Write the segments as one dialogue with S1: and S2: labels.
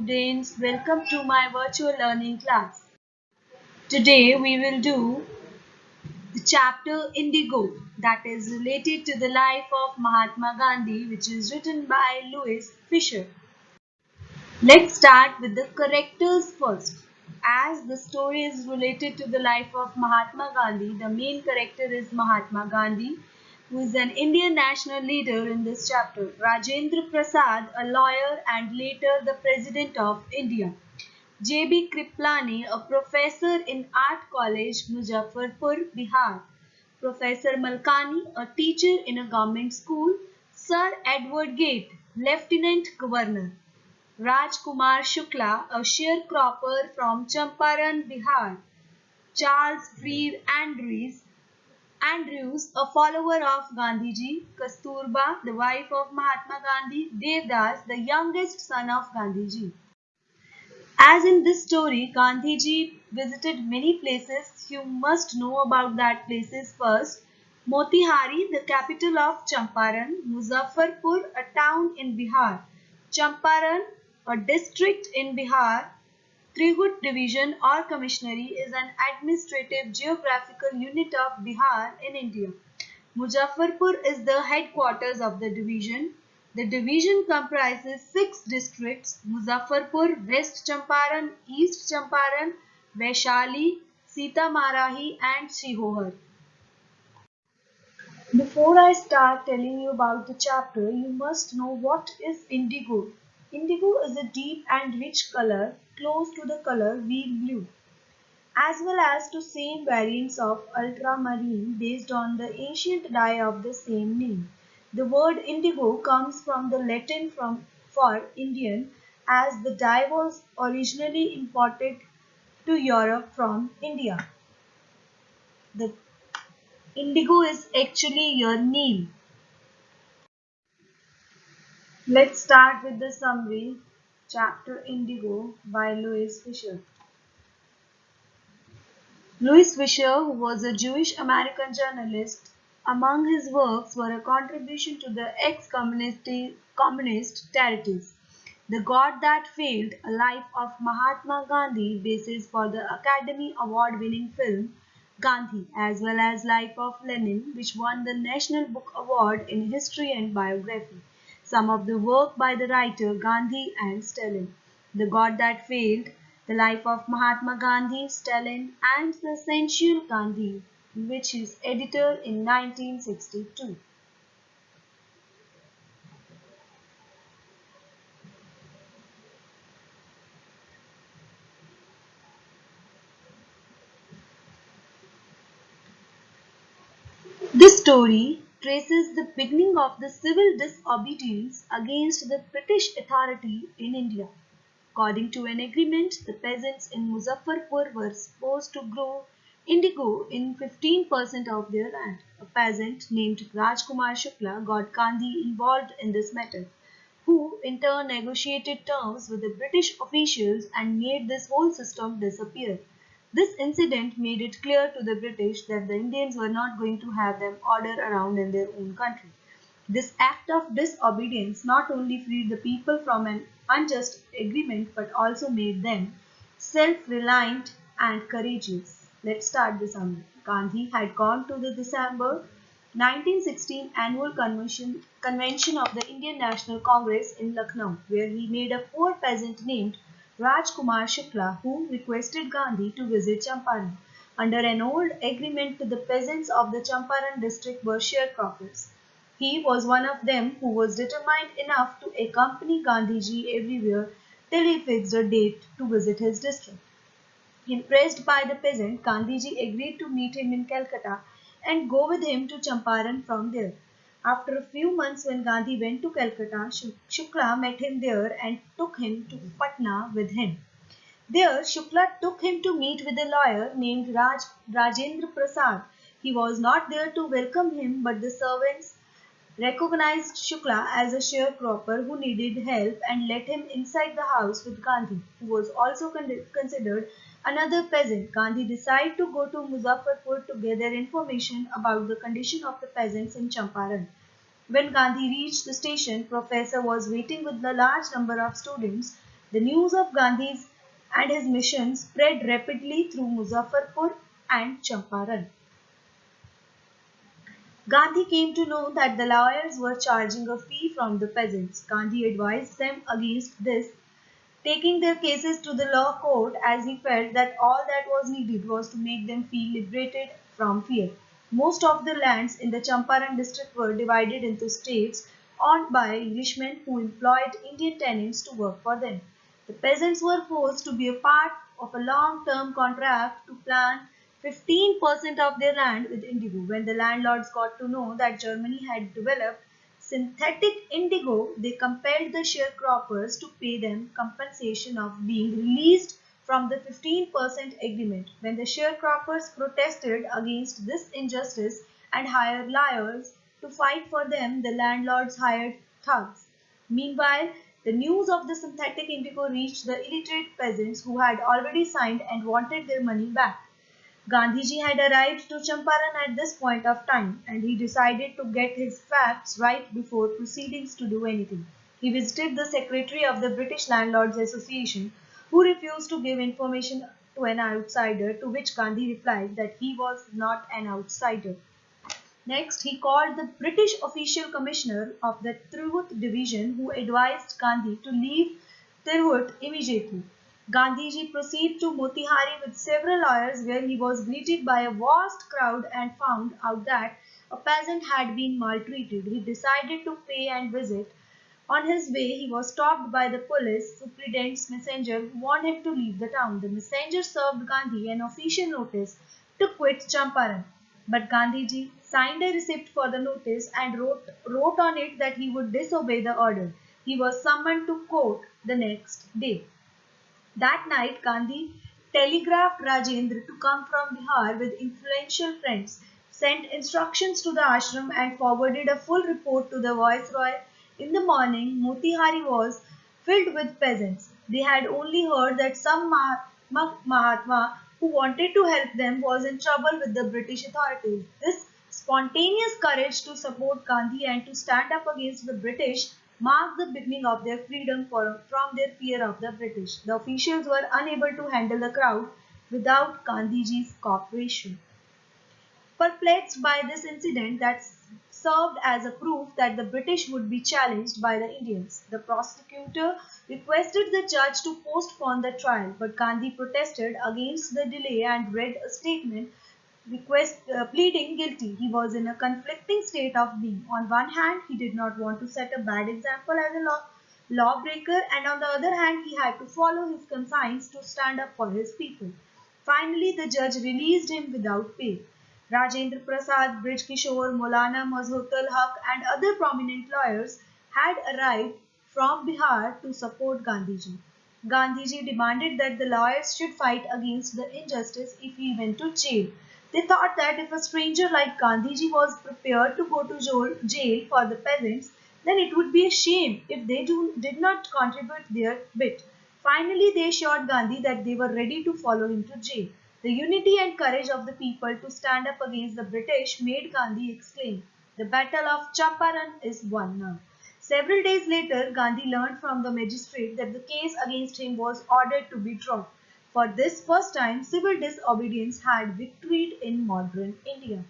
S1: students, welcome to my virtual learning class. Today we will do the chapter Indigo, that is related to the life of Mahatma Gandhi, which is written by Louis Fisher. Let's start with the characters first. As the story is related to the life of Mahatma Gandhi, the main character is Mahatma Gandhi, who is an Indian national leader in this chapter. Rajendra Prasad, a lawyer and later the President of India. J.B. Kriplani, a professor in Art College, Muzaffarpur, Bihar. Professor Malkani, a teacher in a government school. Sir Edward Gate, Lieutenant Governor. Rajkumar Shukla, a sharecropper from Champaran, Bihar. Charles Freer Andrews, a follower of Gandhiji. Kasturba, the wife of Mahatma Gandhi. Devdas, the youngest son of Gandhiji. As in this story, Gandhiji visited many places. You must know about that places first. Motihari, the capital of Champaran. Muzaffarpur, a town in Bihar. Champaran, a district in Bihar. Trihut division or commissionary is an administrative geographical unit of Bihar in India. Muzaffarpur is the headquarters of the division. The division comprises 6 districts: Muzaffarpur, West Champaran, East Champaran, Vaishali, Sitamarhi and Shihohar. Before I start telling you about the chapter, you must know what is indigo. Indigo is a deep and rich color close to the color weed blue, as well as to same variants of ultramarine based on the ancient dye of the same name. The word indigo comes from the Latin for Indian, as the dye was originally imported to Europe from India. The indigo is actually your Nile. Let's start with the summary. Chapter Indigo by Louis Fisher. Louis Fisher, who was a Jewish American journalist, among his works were a contribution to the ex-communist territories. The God That Failed, A Life of Mahatma Gandhi, basis for the Academy Award-winning film Gandhi, as well as Life of Lenin, which won the National Book Award in History and Biography. Some of the work by the writer Gandhi and Stalin. The God That Failed, The Life of Mahatma Gandhi, Stalin and the Essential Gandhi, which is edited in 1962. This story traces the beginning of the civil disobedience against the British authority in India. According to an agreement, the peasants in Muzaffarpur were supposed to grow indigo in 15% of their land. A peasant named Rajkumar Shukla got Gandhi involved in this matter, who in turn negotiated terms with the British officials and made this whole system disappear. This incident made it clear to the British that the Indians were not going to have them order around in their own country. This act of disobedience not only freed the people from an unjust agreement but also made them self-reliant and courageous. Let's start the summary. Gandhi had gone to the December 1916 annual convention of the Indian National Congress in Lucknow, where he made a poor peasant named Rajkumar Shukla who requested Gandhi to visit Champaran. Under an old agreement, the peasants of the Champaran district were sharecroppers. He was one of them who was determined enough to accompany Gandhiji everywhere till he fixed a date to visit his district. Impressed by the peasant, Gandhiji agreed to meet him in Calcutta and go with him to Champaran from there. After a few months, when Gandhi went to Calcutta, Shukla met him there and took him to Patna with him. There, Shukla took him to meet with a lawyer named Rajendra Prasad. He was not there to welcome him, but the servants recognized Shukla as a sharecropper who needed help and let him inside the house with Gandhi, who was also considered another peasant. Gandhi decided to go to Muzaffarpur to gather information about the condition of the peasants in Champaran. When Gandhi reached the station, Professor was waiting with a large number of students The news of Gandhi's and his mission spread rapidly through Muzaffarpur and Champaran. Gandhi came to know that the lawyers were charging a fee from the peasants. Gandhi advised them against this, taking their cases to the law court, as he felt that all that was needed was to make them feel liberated from fear. Most of the lands in the Champaran district were divided into states owned by Englishmen who employed Indian tenants to work for them. The peasants were forced to be a part of a long-term contract to plant 15% of their land with indigo. When the landlords got to know that Germany had developed synthetic indigo, they compelled the sharecroppers to pay them compensation of being released from the 15% agreement. When the sharecroppers protested against this injustice and hired lawyers to fight for them, the landlords hired thugs. Meanwhile, the news of the synthetic indigo reached the illiterate peasants who had already signed and wanted their money back. Gandhiji had arrived to Champaran at this point of time, and he decided to get his facts right before proceedings to do anything. He visited the secretary of the British Landlords Association, who refused to give information to an outsider, to which Gandhi replied that he was not an outsider. Next, he called the British official commissioner of the Tirhut division, who advised Gandhi to leave Tirhut immediately. Gandhiji proceeded to Motihari with several lawyers, where he was greeted by a vast crowd and found out that a peasant had been maltreated. He decided to pay and visit. On his way, he was stopped by the police superintendent's messenger, who warned him to leave the town. The messenger served Gandhi an official notice to quit Champaran, but Gandhiji signed a receipt for the notice and wrote on it that he would disobey the order. He was summoned to court the next day. That night, Gandhi telegraphed Rajendra to come from Bihar with influential friends, sent instructions to the ashram, and forwarded a full report to the viceroy. In the morning, Motihari was filled with peasants. They had only heard that some Mahatma who wanted to help them was in trouble with the British authorities. This spontaneous courage to support Gandhi and to stand up against the British marked the beginning of their freedom from their fear of the British. The officials were unable to handle the crowd without Gandhiji's cooperation. Perplexed by this incident that served as a proof that the British would be challenged by the Indians, the prosecutor requested the judge to postpone the trial, but Gandhi protested against the delay and read a statement pleading guilty. He was in a conflicting state of being. On one hand, he did not want to set a bad example as a lawbreaker, and on the other hand, he had to follow his conscience to stand up for his people. Finally, the judge released him without bail. Rajendra Prasad, Brij Kishore, Maulana Mazhurul Haq, and other prominent lawyers had arrived from Bihar to support Gandhiji. Gandhiji demanded that the lawyers should fight against the injustice if he went to jail. They thought that if a stranger like Gandhiji was prepared to go to jail for the peasants, then it would be a shame if they did not contribute their bit. Finally, they assured Gandhi that they were ready to follow him to jail. The unity and courage of the people to stand up against the British made Gandhi exclaim, "The battle of Champaran is won now." Several days later, Gandhi learned from the magistrate that the case against him was ordered to be dropped. For this first time, civil disobedience had victoried in modern India.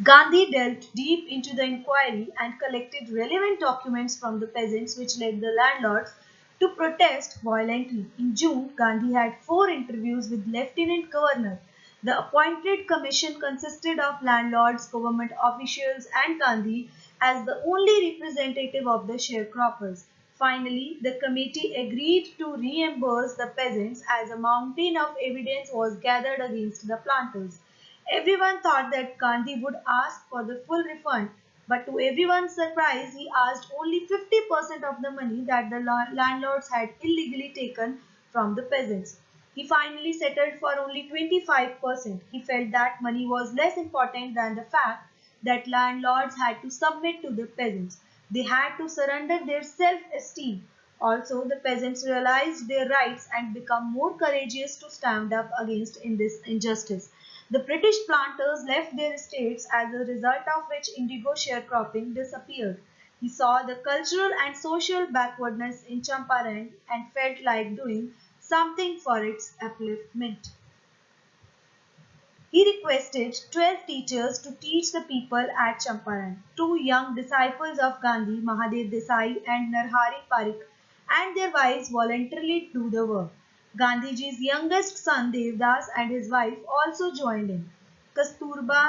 S1: Gandhi delved deep into the inquiry and collected relevant documents from the peasants, which led the landlords to protest violently. In June, Gandhi had 4 interviews with Lieutenant Governor. The appointed commission consisted of landlords, government officials, and Gandhi as the only representative of the sharecroppers. Finally, the committee agreed to reimburse the peasants as a mountain of evidence was gathered against the planters. Everyone thought that Gandhi would ask for the full refund, but to everyone's surprise, he asked only 50% of the money that the landlords had illegally taken from the peasants. He finally settled for only 25%. He felt that money was less important than the fact that landlords had to submit to the peasants. They had to surrender their self-esteem. Also, the peasants realized their rights and become more courageous to stand up against this injustice. The British planters left their estates, as a result of which indigo sharecropping disappeared. He saw the cultural and social backwardness in Champaran and felt like doing something for its upliftment. He requested 12 teachers to teach the people at Champaran. Two young disciples of Gandhi, Mahadev Desai and Narhari Parikh, and their wives voluntarily do the work. Gandhiji's youngest son Devdas and his wife also joined in. Kasturba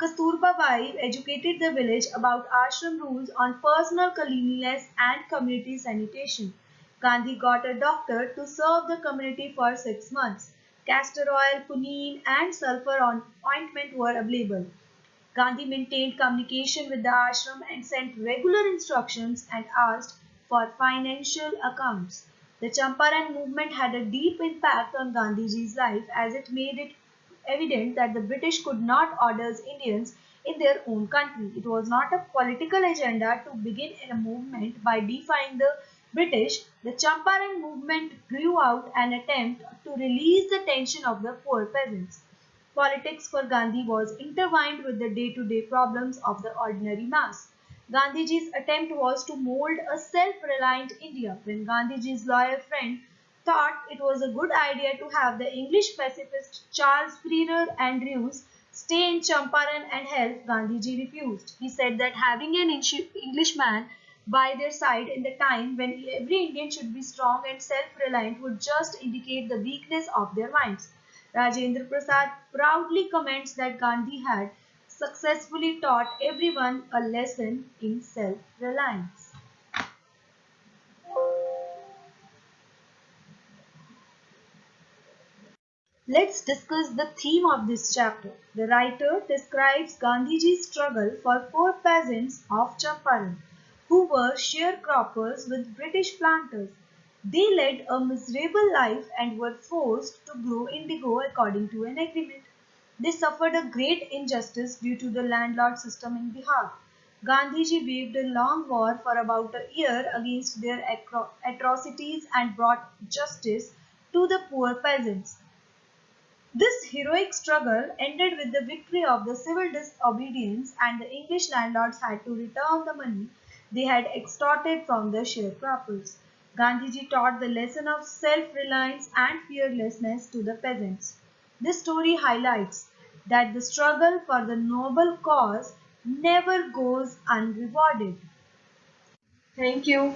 S1: Kasturba Bai educated the village about ashram rules on personal cleanliness and community sanitation. Gandhi got a doctor to serve the community for 6 months. Castor oil, quinine, and sulfur ointment were available. Gandhi maintained communication with the ashram and sent regular instructions and asked for financial accounts. The Champaran movement had a deep impact on Gandhiji's life as it made it evident that the British could not order Indians in their own country. It was not a political agenda to begin a movement by defying the British. The Champaran movement grew out an attempt to release the tension of the poor peasants. Politics for Gandhi was intertwined with the day-to-day problems of the ordinary mass. Gandhiji's attempt was to mold a self-reliant India. When Gandhiji's loyal friend thought it was a good idea to have the English pacifist Charles Freer Andrews stay in Champaran and help, Gandhiji refused. He said that having an Englishman by their side in the time when every Indian should be strong and self-reliant would just indicate the weakness of their minds. Rajendra Prasad proudly comments that Gandhi had successfully taught everyone a lesson in self-reliance. Let's discuss the theme of this chapter. The writer describes Gandhiji's struggle for poor peasants of Champaran, who were sharecroppers with British planters. They led a miserable life and were forced to grow indigo according to an agreement. They suffered a great injustice due to the landlord system in Bihar. Gandhiji waged a long war for about a year against their atrocities and brought justice to the poor peasants. This heroic struggle ended with the victory of the civil disobedience, and the English landlords had to return the money they had extorted from the sharecroppers. Gandhiji taught the lesson of self-reliance and fearlessness to the peasants. This story highlights that the struggle for the noble cause never goes unrewarded. Thank you.